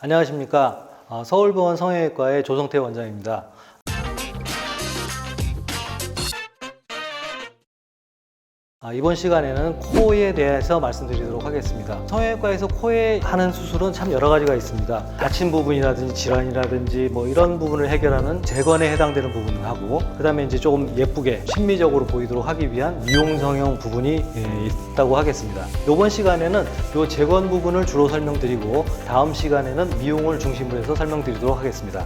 안녕하십니까. 서울병원 성형외과의 조성태 원장입니다. 이번 시간에는 코에 대해서 말씀드리도록 하겠습니다. 성형외과에서 코에 하는 수술은 참 여러 가지가 있습니다. 다친 부분이라든지 질환이라든지 뭐 이런 부분을 해결하는 재건에 해당되는 부분을 하고, 그 다음에 이제 조금 예쁘게 심미적으로 보이도록 하기 위한 미용 성형 부분이 있다고 하겠습니다. 이번 시간에는 이 재건 부분을 주로 설명드리고, 다음 시간에는 미용을 중심으로 해서 설명드리도록 하겠습니다.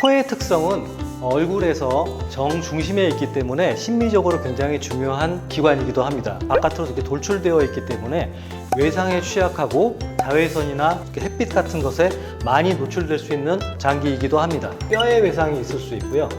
코의 특성은 얼굴에서 정중심에 있기 때문에 심미적으로 굉장히 중요한 기관이기도 합니다. 바깥으로 이렇게 돌출되어 있기 때문에 외상에 취약하고 자외선이나 햇빛 같은 것에 많이 노출될 수 있는 장기이기도 합니다. 뼈에 외상이 있을 수 있고요.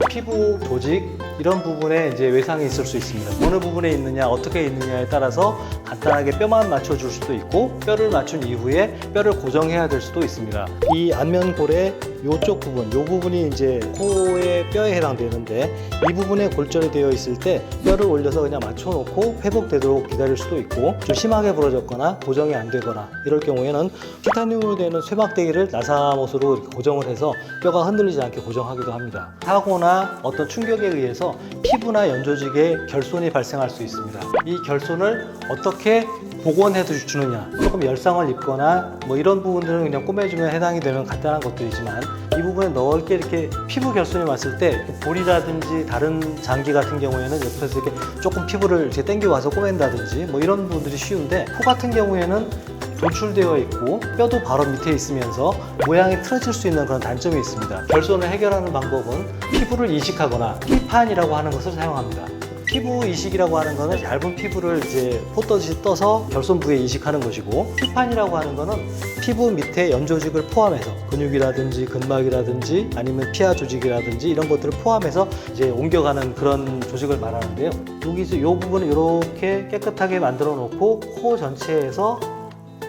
피부, 조직 이런 부분에 이제 외상이 있을 수 있습니다. 어느 부분에 있느냐, 어떻게 있느냐에 따라서 간단하게 뼈만 맞춰줄 수도 있고, 뼈를 맞춘 이후에 뼈를 고정해야 될 수도 있습니다. 이 안면골의 이쪽 부분, 이 부분이 이제 코의 뼈에 해당되는데, 이 부분에 골절이 되어 있을 때 뼈를 올려서 그냥 맞춰놓고 회복되도록 기다릴 수도 있고, 좀 심하게 부러졌거나 고정이 안 되거나 이럴 경우에는 티타늄으로 되는 쇠막대기를 나사못으로 이렇게 고정을 해서 뼈가 흔들리지 않게 고정하기도 합니다. 사고나 어떤 충격에 의해서 피부나 연조직에 결손이 발생할 수 있습니다. 이 결손을 어떻게 복원해 주느냐, 조금 열상을 입거나 뭐 이런 부분들은 그냥 꼬매주면 해당이 되는 간단한 것들이지만, 이 부분에 넓게 이렇게 피부 결손이 왔을 때 볼이라든지 다른 장기 같은 경우에는 옆에서 이렇게 조금 피부를 이렇게 당겨와서 꼬맨다든지 뭐 이런 부분들이 쉬운데, 코 같은 경우에는 노출되어 있고 뼈도 바로 밑에 있으면서 모양이 틀어질 수 있는 그런 단점이 있습니다. 결손을 해결하는 방법은 피부를 이식하거나 피판이라고 하는 것을 사용합니다. 피부 이식이라고 하는 것은 얇은 피부를 이제 포떠듯이 떠서 결손 부위에 이식하는 것이고, 피판이라고 하는 것은 피부 밑에 연조직을 포함해서 근육이라든지 근막이라든지 아니면 피하 조직이라든지 이런 것들을 포함해서 이제 옮겨가는 그런 조직을 말하는데요. 여기서 이 부분을 이렇게 깨끗하게 만들어 놓고 코 전체에서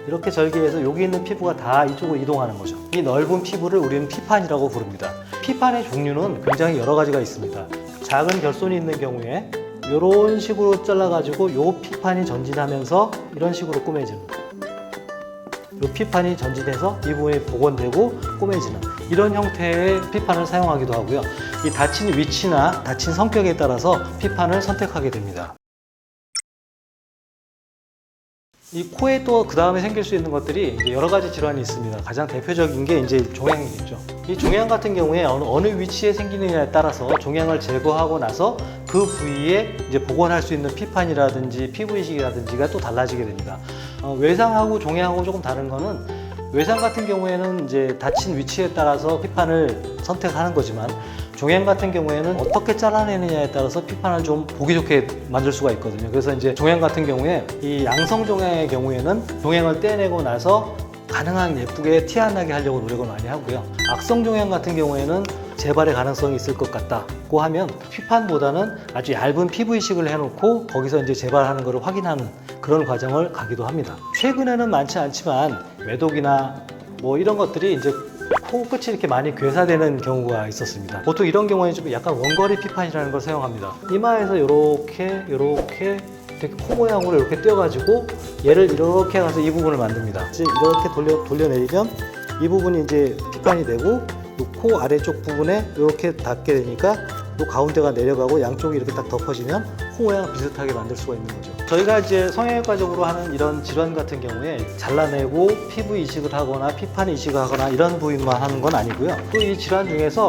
이렇게 절개해서 여기 있는 피부가 다 이쪽으로 이동하는 거죠. 이 넓은 피부를 우리는 피판이라고 부릅니다. 피판의 종류는 굉장히 여러 가지가 있습니다. 작은 결손이 있는 경우에 이런 식으로 잘라가지고 이 피판이 전진하면서 이런 식으로 꼬매지는, 이 피판이 전진해서 이 부분이 복원되고 꼬매지는 이런 형태의 피판을 사용하기도 하고요. 이 다친 위치나 다친 성격에 따라서 피판을 선택하게 됩니다. 이 코에 또 그 다음에 생길 수 있는 것들이 이제 여러 가지 질환이 있습니다. 가장 대표적인 게 이제 종양이겠죠. 이 종양 같은 경우에 어느 위치에 생기느냐에 따라서 종양을 제거하고 나서 그 부위에 이제 복원할 수 있는 피판이라든지 피부 이식이라든지가 또 달라지게 됩니다. 외상하고 종양하고 조금 다른 거는, 외상 같은 경우에는 이제 다친 위치에 따라서 피판을 선택하는 거지만, 종양 같은 경우에는 어떻게 잘라내느냐에 따라서 피판을 좀 보기 좋게 만들 수가 있거든요. 그래서 이제 종양 같은 경우에, 이 양성 종양의 경우에는 종양을 떼내고 나서 가능한 예쁘게 티 안 나게 하려고 노력을 많이 하고요. 악성 종양 같은 경우에는 재발의 가능성이 있을 것 같다고 하면 피판보다는 아주 얇은 피부 이식을 해놓고 거기서 이제 재발하는 것을 확인하는 그런 과정을 가기도 합니다. 최근에는 많지 않지만 매독이나 뭐 이런 것들이 이제 코 끝이 이렇게 많이 괴사되는 경우가 있었습니다. 보통 이런 경우에 좀 약간 원거리 피판이라는 걸 사용합니다. 이마에서 이렇게 코 모양으로 이렇게 떼어가지고 얘를 이렇게 가서 이 부분을 만듭니다. 이제 이렇게 돌려내리면 이 부분이 이제 피판이 되고, 코 아래쪽 부분에 이렇게 닿게 되니까 이 가운데가 내려가고 양쪽이 이렇게 딱 덮어지면 코 모양 비슷하게 만들 수가 있는 거죠. 저희가 이제 성형외과적으로 하는 이런 질환 같은 경우에 잘라내고 피부 이식을 하거나 피판 이식을 하거나 이런 부위만 하는 건 아니고요. 또 이 질환 중에서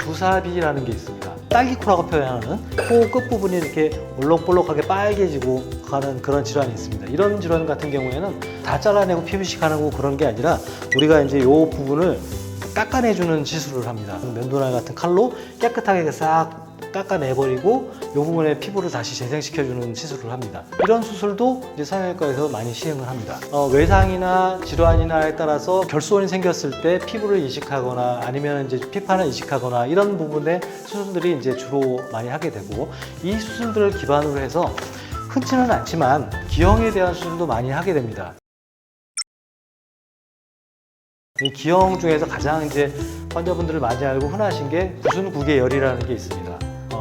주사비라는 게 있습니다. 딸기코라고 표현하는 코 끝부분이 이렇게 올록볼록하게 빨개지고 가는 그런 질환이 있습니다. 이런 질환 같은 경우에는 다 잘라내고 피부 이식하는 거 그런 게 아니라, 우리가 이제 이 부분을 깎아내주는 시술을 합니다. 면도날 같은 칼로 깨끗하게 싹 깎아내버리고 이 부분에 피부를 다시 재생시켜주는 시술을 합니다. 이런 수술도 이제 성형외과에서 많이 시행을 합니다. 외상이나 질환이나에 따라서 결손이 생겼을 때 피부를 이식하거나 아니면 이제 피판을 이식하거나 이런 부분의 수술들이 이제 주로 많이 하게 되고, 이 수술들을 기반으로 해서 흔치는 않지만 기형에 대한 수술도 많이 하게 됩니다. 이 기형 중에서 가장 이제 환자분들을 많이 알고 흔하신 게 구순구개열이라는 게 있습니다.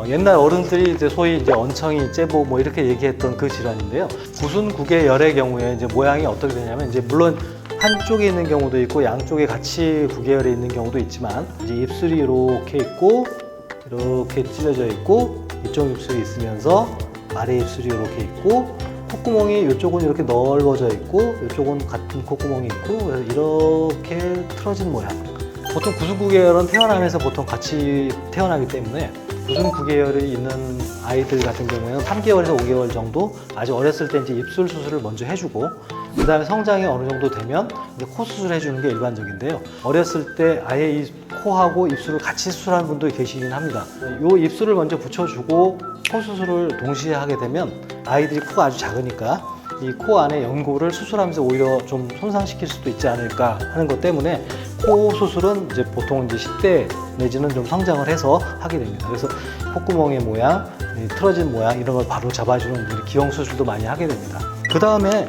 옛날 어른들이 이제 소위 이제 언청이, 째보 뭐 이렇게 얘기했던 그 질환인데요. 구순구개열의 경우에 이제 모양이 어떻게 되냐면 이제 물론 한쪽에 있는 경우도 있고 양쪽에 같이 구개열에 있는 경우도 있지만 이제 입술이 이렇게 있고 이렇게 찢어져 있고 이쪽 입술이 있으면서 아래 입술이 이렇게 있고 콧구멍이 이쪽은 이렇게 넓어져 있고 이쪽은 같은 콧구멍이 있고 그래서 이렇게 틀어진 모양. 보통 구순구개열은 태어나면서 보통 같이 태어나기 때문에 구순구개열이 있는 아이들 같은 경우에는 3개월에서 5개월 정도 아주 어렸을 때 이제 입술 수술을 먼저 해주고 그 다음에 성장이 어느 정도 되면 이제 코 수술을 해주는 게 일반적인데요. 어렸을 때 아예 이 코하고 입술을 같이 수술하는 분도 계시긴 합니다. 이 입술을 먼저 붙여주고 코 수술을 동시에 하게 되면 아이들이 코가 아주 작으니까 이 코 안에 연골을 수술하면서 오히려 좀 손상시킬 수도 있지 않을까 하는 것 때문에 코 수술은 이제 보통 이제 10대 내지는 좀 성장을 해서 하게 됩니다. 그래서 콧구멍의 모양, 틀어진 모양 이런 걸 바로 잡아주는 기형 수술도 많이 하게 됩니다. 그 다음에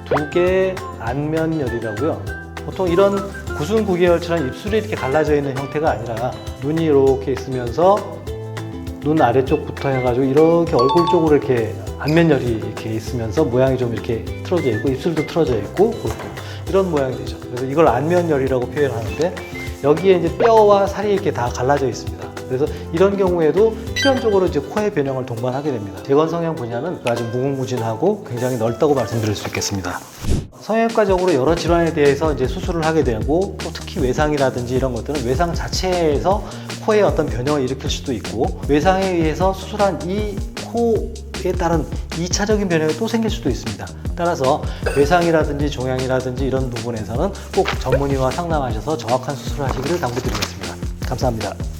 두개 안면열이라고요. 보통 이런 구순구개열처럼 입술이 이렇게 갈라져 있는 형태가 아니라 눈이 이렇게 있으면서 눈 아래쪽부터 해가지고 이렇게 얼굴 쪽으로 이렇게 안면열이 이렇게 있으면서 모양이 좀 이렇게 틀어져 있고 입술도 틀어져 있고 이런 모양이 되죠. 그래서 이걸 안면열이라고 표현하는데 여기에 이제 뼈와 살이 이렇게 다 갈라져 있습니다. 그래서 이런 경우에도 필연적으로 이제 코의 변형을 동반하게 됩니다. 재건 성형 분야는 아주 무궁무진하고 굉장히 넓다고 말씀드릴 수 있겠습니다. 성형외과적으로 여러 질환에 대해서 이제 수술을 하게 되고 또 특히 외상이라든지 이런 것들은 외상 자체에서 코에 어떤 변형을 일으킬 수도 있고 외상에 의해서 수술한 이 코에 따른 2차적인 변형이 또 생길 수도 있습니다. 따라서 외상이라든지 종양이라든지 이런 부분에서는 꼭 전문의와 상담하셔서 정확한 수술을 하시기를 당부드리겠습니다. 감사합니다.